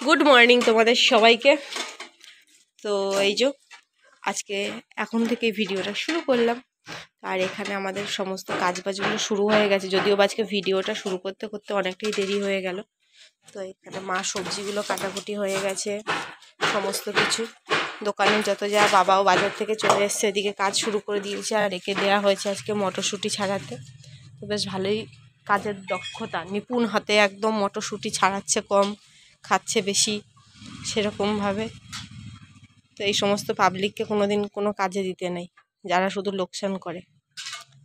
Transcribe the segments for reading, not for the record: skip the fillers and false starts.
Good morning তোমাদের সবাইকে। তো এই যে আজকে এখন থেকে ভিডিওটা শুরু করলাম। আর এখানে আমাদের সমস্ত কাজবাজগুলো শুরু হয়ে গেছে, যদিও আজকে ভিডিওটা শুরু করতে করতে অনেকটাই দেরি হয়ে গেল। তো এখানে মা সবজিগুলো কাটাকুটি হয়ে গেছে, সমস্ত কিছু দোকানে যত যা, বাবাও বাজার থেকে চলে এসছে, এদিকে কাজ শুরু করে দিয়েছে। আর রেখে দেওয়া হয়েছে আজকে মটরশুঁটি ছাড়াতে। তো বেশ ভালোই কাজের দক্ষতা, নিপুণ হাতে একদম মটরশুঁটি ছাড়াচ্ছে, কম খাচ্ছে বেশি সেরকমভাবে। তো এই সমস্ত পাবলিককে কোনো দিন কোনো কাজে দিতে নেই, যারা শুধু লোকসান করে।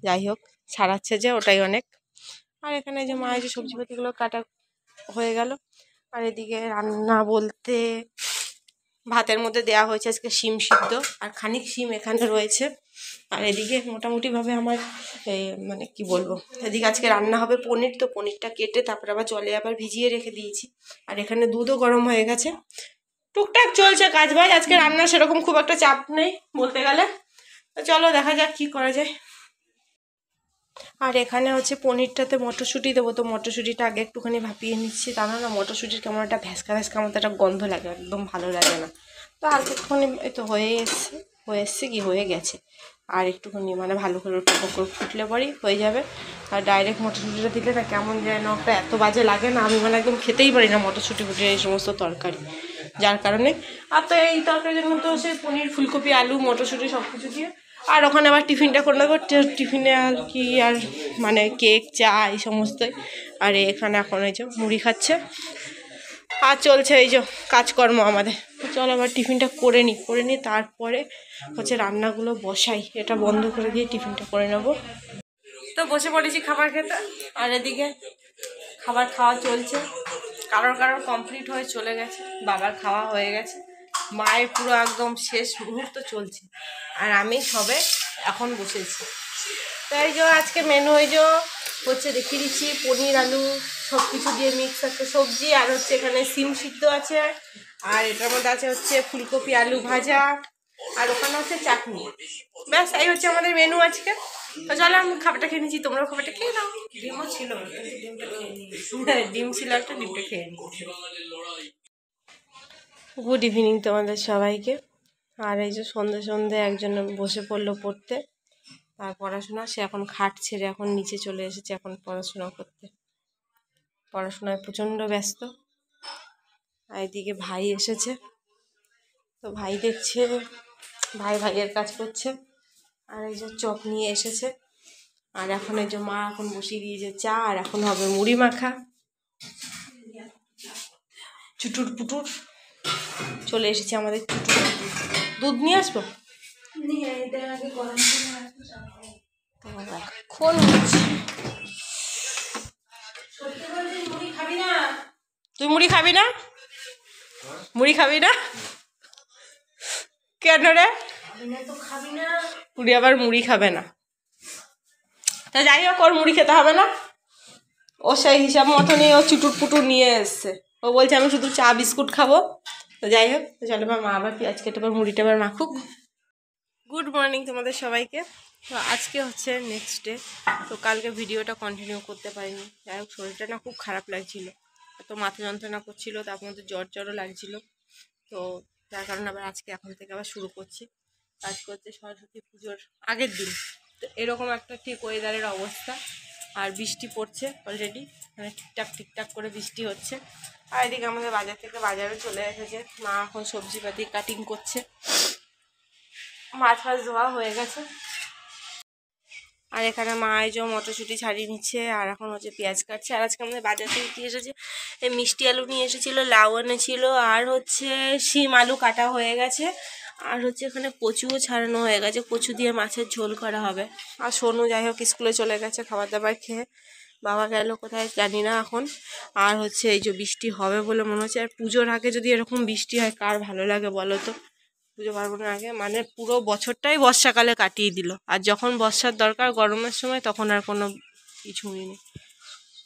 যাই হোক, ছাড়াচ্ছে যে ওটাই অনেক। আর এখানে যে মা যে সবজিপাতিগুলো কাটা হয়ে গেল। আর এদিকে রান্না বলতে ভাতের মধ্যে দেওয়া হয়েছে আজকে শিম সিদ্ধ, আর খানিক শিম এখানে রয়েছে। আর এদিকে মোটামুটিভাবে আমার মানে কি বলবো, এদিকে আজকে রান্না হবে পনির। তো পনিরটা কেটে তারপরে আবার জলে আবার ভিজিয়ে রেখে দিয়েছি। আর এখানে দুধও গরম হয়ে গেছে। টুকটাক চলছে কাজ বাজ, আজকে রান্না সেরকম খুব একটা চাপ নেই বলতে গেলে। তো চলো দেখা যাক কি করা যায়। আর এখানে হচ্ছে পনিরটাতে মটরশুঁটি দেবো। তো মটরশুঁটিটা আগে একটুখানি ভাপিয়ে নিচ্ছি, তা না মটরশুঁটির কেমন একটা ভ্যাসকা ভ্যাসকা মতো একটা গন্ধ লাগে, একদম ভালো লাগে না। তো আর একটুখানি এই তো হয়ে এসছে কি হয়ে গেছে। আর একটুখানি মানে ভালো করে টুকরো করে ফুটলে পরেই হয়ে যাবে। আর ডাইরেক্ট মটরশুঁটিটা দিলে না কেমন যেন একটা এত বাজে লাগে না, আমি মানে একদম খেতেই পারি না মটরশুঁটি ফুটে এই সমস্ত তরকারি, যার কারণে। আর তো এই তরকারির জন্য তো সে পনির, ফুলকপি, আলু, মটরশুঁটি সব কিছু দিয়ে। আর ওখানে আবার টিফিনটা করে নেবো। টিফিনে আর কি, আর মানে কেক, চা এই সমস্তই। আর এখানে এখন এই যে মুড়ি খাচ্ছে। আর চলছে এই যে কাজকর্ম আমাদের। চল আবার টিফিনটা করে নিই তারপরে হচ্ছে রান্নাগুলো বসাই। এটা বন্ধ করে দিয়ে টিফিনটা করে নেবো। তো বসে পড়েছি খাবার খেতে। আর এদিকে খাবার খাওয়া চলছে, কারোর কমপ্লিট হয়ে চলে গেছে, বাবার খাওয়া হয়ে গেছে, মায়ের পুরো একদম শেষ মুহূর্ত চলছে। আর আমি সবে এখন বসেছি। তাই যে আজকে মেনু হচ্ছে দেখিয়ে দিচ্ছি, পনির, আলু সব কিছু দিয়ে মিক্স একটা সবজি। আর হচ্ছে এখানে সিম সিদ্ধ আছে। আর এটার মধ্যে আছে হচ্ছে ফুলকপি আলু ভাজা। আর ওখানে হচ্ছে চাটনি। ব্যাস এই হচ্ছে আমাদের মেনু আজকে। তো চলো আমি খাবারটা খেয়ে নিচ্ছি, তোমরাও খাবারটা খেয়ে নাও। ডিমও ছিল, ডিম ছিল একটা, ডিমটা খেয়ে নিচ্ছি। গুড ইভিনিং তোমাদের সবাইকে। আর এই যে সন্ধে একজন বসে পড়লো পড়তে, আর পড়াশোনা। সে এখন খাট ছেড়ে এখন নিচে চলে এসেছে এখন পড়াশোনা করতে। পড়াশোনায় প্রচণ্ড ব্যস্ত। আর এদিকে ভাই এসেছে, তো ভাই দেখছে, ভাইয়ের কাজ করছে। আর এই যে চপ নিয়ে এসেছে। আর এখন এই যে মা এখন বসিয়ে দিয়েছে চা, আর এখন হবে মুড়ি মাখা। চুটুর পুটুর চলে এসেছে আমাদের চুটুর। দুধ নিয়ে আসবো। তুই মুড়ি খাবি না? মুড়ি খাবি না কেন রে? পুরি আবার মুড়ি খাবে না। তা যাই হোক, ওর মুড়ি খেতে হবে না। ও সেই হিসাব মতনই ও চুটুর পুটুর নিয়ে এসছে। ও বলছে আমি শুধু চা বিস্কুট খাবো। তো যাই হোক, তো চলো মা আবার পেঁয়াজ কেটে মুড়িটা আবার মাখুক। গুড মর্নিং তোমাদের সবাইকে। তো আজকে হচ্ছে নেক্সট ডে। তো কালকে ভিডিওটা কন্টিনিউ করতে পারিনি। যাই হোক, শরীরটা না খুব খারাপ লাগছিলো, এত মাথা যন্ত্রণা করছিলো, তার মধ্যে জ্বরও লাগছিলো। তো যার কারণে আবার আজকে এখন থেকে আবার শুরু করছি। আজকে হচ্ছে সরস্বতী পুজোর আগের দিন। তো এরকম একটা ঠিক ওয়েদারের অবস্থা। আর বৃষ্টি পড়ছে অলরেডি, মানে ঠিকঠাক করে বৃষ্টি হচ্ছে। আর এদিকে আমাদের বাজার থেকে বাজারে চলে এসেছে, মা এখন সবজিপাতি কাটিং করছে। মাছ ধোয়া হয়ে গেছে। আর এখানে মা এই যে মটরশুঁটি ছাড়িয়ে নিচ্ছে, আর এখন হচ্ছে পেঁয়াজ কাটছে। আর আজকে আমাদের বাজার থেকে কি এসেছে, এই মিষ্টি আলু নিয়ে এসেছিলো, লাউ এনেছিল, আর হচ্ছে শিম আলু কাটা হয়ে গেছে। আর হচ্ছে এখানে কচুও ছাড়ানো হয়ে গেছে, কচু দিয়ে মাছের ঝোল করা হবে। আর সোনু যাই হোক স্কুলে চলে গেছে খাবার দাবার খেয়ে, বাবা গেল কোথায় জানি না এখন। আর হচ্ছে এই যে বৃষ্টি হবে বলে মনে হচ্ছে। আর পুজোর আগে যদি এরকম বৃষ্টি হয় কার ভালো লাগে বলো তো? পুজো পার্বণের আগে মানে পুরো বছরটাই বর্ষাকালে কাটিয়ে দিল। আর যখন বর্ষার দরকার গরমের সময়, তখন আর কোনো কিছুই নেই।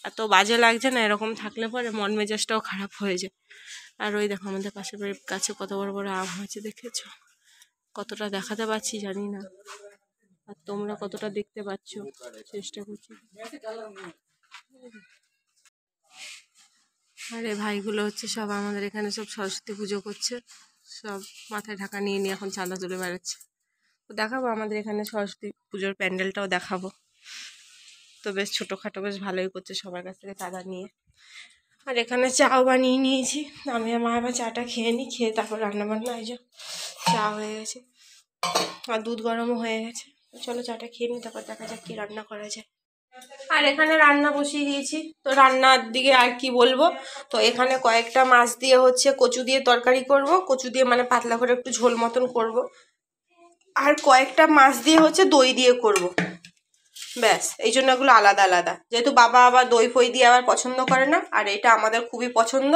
এত বাজে লাগছে না, এরকম থাকলে পরে মন মেজাজটাও খারাপ হয়ে যায়। আর ওই দেখো আমাদের পাশের বাড়ির গাছে কত বড় বড় আম হয়েছে, দেখেছো? কতটা দেখাতে পাচ্ছি জানি না, আর তোমরা কতটা দেখতে পাচ্ছ চেষ্টা করছি। আর এই ভাইগুলো হচ্ছে সব আমাদের এখানে সব সরস্বতী পুজো করছে, সব মাথায় ঢাকা নিয়ে নিয়ে এখন চাঁদা তুলে বেড়াচ্ছে। তো দেখাবো আমাদের এখানে সরস্বতী পুজোর প্যান্ডেলটাও দেখাবো। তো বেশ ছোটোখাটো বেশ ভালোই করছে সবার কাছ থেকে চাঁদা নিয়ে। আর এখানে চাও বানিয়ে নিয়েছি, আমি আর মা আবার চাটা খেয়ে নিই, খেয়ে তারপর রান্নাবান্না। এই যে চা হয়ে গেছে আর দুধ গরমও হয়ে গেছে। চলো চাটা খেয়ে নিই, তারপর দেখা যাক কি রান্না করা যায়। আর এখানে রান্না বসিয়ে দিয়েছি। তো রান্নার দিকে আর কি বলবো, তো এখানে কয়েকটা মাছ দিয়ে হচ্ছে কচু দিয়ে তরকারি করব, কচু দিয়ে মানে পাতলা করে একটু ঝোল মতন করব। আর কয়েকটা মাছ দিয়ে হচ্ছে দই দিয়ে করব, ব্যাস। এই জন্য এগুলো আলাদা আলাদা, যেহেতু বাবা আবার দই ফই দিয়ে আবার পছন্দ করে না, আর এটা আমাদের খুবই পছন্দ।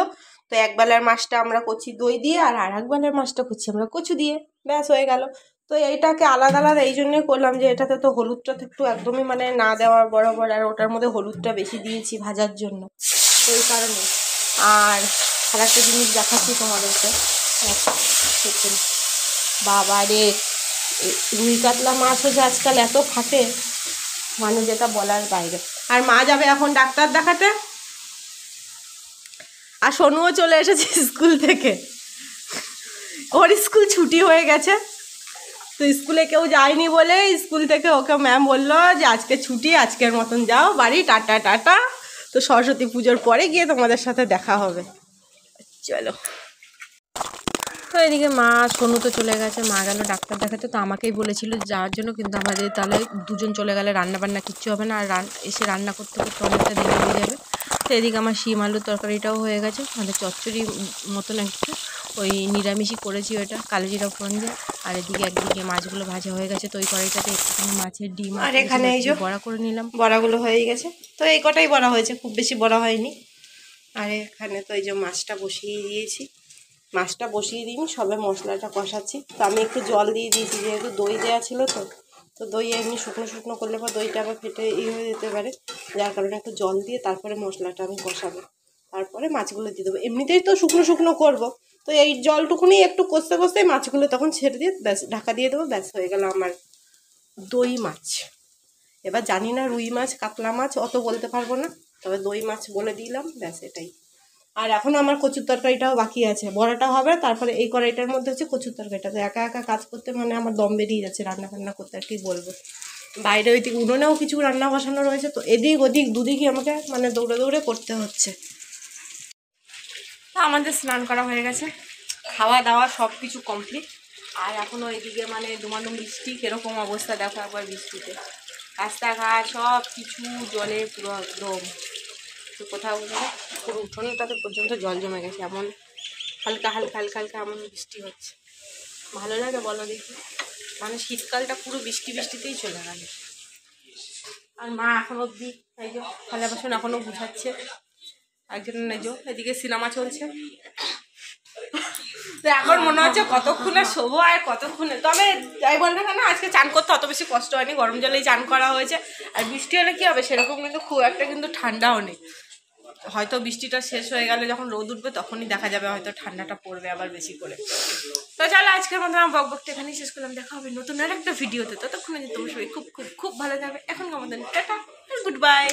তো একবেলার মাছটা আমরা করছি দই দিয়ে, আর একবেলার মাছটা করছি আমরা কচু দিয়ে, ব্যাস হয়ে গেল। তো এইটাকে আলাদা আলাদা এই জন্যই করলাম যে এটাতে তো হলুদটা তো একটু একদমই মানে না দেওয়ার বরাবর, আর ওটার মধ্যে হলুদটা বেশি দিয়েছি ভাজার জন্য, তো এই কারণে। আর একটা জিনিস দেখাচ্ছি তোমাদেরকে, বাবা রে, রুই কাতলা মাছ হচ্ছে আজকাল এত খাটে, মানে যেটা বলার বাইরে। আর মা যাবে এখন ডাক্তার দেখাতে, আর সোনুও চলে এসেছে স্কুল থেকে, ওর স্কুল ছুটি হয়ে গেছে। তো স্কুলে কেউ যায়নি বলে স্কুল থেকে ওকে ম্যাম বললো যে আজকে ছুটি, আজকের মতন যাও বাড়ি, টাটা টাটা। তো সরস্বতী পুজোর পরে গিয়ে তোমাদের সাথে দেখা হবে, চলো। তো এদিকে মা সোনু তো চলে গেছে, মা গেল ডাক্তার দেখাতে। তো আমাকেই বলেছিল যাওয়ার জন্য, কিন্তু আমাদের তাহলে দুজন চলে গেলে রান্না বান্না কিচ্ছু হবে না, আর এসে রান্না করতে করতে অনেকটা দেরি হয়ে যাবে। তো এদিকে আমার শিম আলুর তরকারিটাও হয়ে গেছে, মানে চচ্চড়ি মতন একটু ওই নিরামিষই করেছি, ওইটা কালো জিরা ফোড়ন দিয়ে। আর এদিকে একদিকে মাছগুলো ভাজা হয়ে গেছে, তো ওই কড়াইটাতে একটুখানি মাছের ডিম আর এখানে এই যে বড়া করে নিলাম, বড়াগুলো হয়ে গেছে। তো এই কটাই বড়া হয়েছে, খুব বেশি বড়া হয়নি। আর এখানে তো এই যে মাছটা বসিয়ে দিয়েছি, মাছটা বসিয়ে দিইনি, সবে মশলাটা কষাচ্ছি। তো আমি একটু জল দিয়ে দিয়েছি, যেহেতু দই দেওয়া ছিল। তো দই এমনি শুকনো শুকনো করলে বা দইটা আবার ফেটে হয়ে যেতে পারে, যার কারণে একটু জল দিয়ে তারপরে মশলাটা আমি কষাবো, তারপরে মাছগুলো দিয়ে দেবো। এমনিতেই তো শুকনো শুকনো করবো, তো এই জলটুকুনি একটু কষতে কষতে মাছগুলো তখন ছেড়ে দিয়ে ব্যাস ঢাকা দিয়ে দেবো, ব্যাস হয়ে গেল আমার দই মাছ। এবার জানি না রুই মাছ কাতলা মাছ অত বলতে পারবো না, তবে দই মাছ বলে দিলাম, ব্যাস এটাই। আর এখনও আমার কচুর তরকারিটাও বাকি আছে, বড়াটা হবে তারপরে এই কড়াইটার মধ্যে হচ্ছে কচুর তরকারিটা। তো একা একা কাজ করতে মানে আমার দম বেরিয়ে যাচ্ছে রান্না বান্না করতে, আর কি বলবো। বাইরে ওইদিকে উনুনেও কিছু রান্না বসানো রয়েছে, তো এদিক ওদিক দুদিকই আমাকে মানে দৌড়ে দৌড়ে করতে হচ্ছে। আমাদের স্নান করা হয়ে গেছে, খাওয়া দাওয়া সব কিছু কমপ্লিট। আর এখনও এদিকে মানে দুমাদুম বৃষ্টি, কীরকম অবস্থা দেখো একবার বৃষ্টিতে, রাস্তাঘাট সব কিছু জলে পুরো একদম। তো কোথাও পুরো উঠোনটাতে পর্যন্ত জল জমে গেছে, এমন হালকা হালকা হালকা হালকা এমন বৃষ্টি হচ্ছে। ভালো লাগে বলো দেখি, মানে শীতকালটা পুরো বৃষ্টি বৃষ্টিতেই চলে গেল। আর মা এখন অবধি এই যে থালা বাসন এখনও গুছাচ্ছে, একজন নেজো এদিকে সিনেমা চলছে। তো এখন মনে হচ্ছে কতক্ষণে শোবো আর কতক্ষণে, তবে যাই বল না কেন আজকে চান করতে অত বেশি কষ্ট হয়নি, গরম জলেই চান করা হয়েছে। আর বৃষ্টি হলে কী হবে সেরকম কিন্তু খুব একটা কিন্তু ঠান্ডাও নেই, হয়তো বৃষ্টিটা শেষ হয়ে গেলে যখন রোদ উঠবে তখনই দেখা যাবে হয়তো ঠান্ডাটা পড়বে আবার বেশি করে। তো চলো আজকের মতো আমার বকবকটা এখানেই শেষ করলাম, দেখা হবে নতুন আর একটা ভিডিওতে। ততক্ষণে তোমার সবাই খুব খুব খুব ভালো থাকবে। এখন আমাদের টাটা, গুড বাই।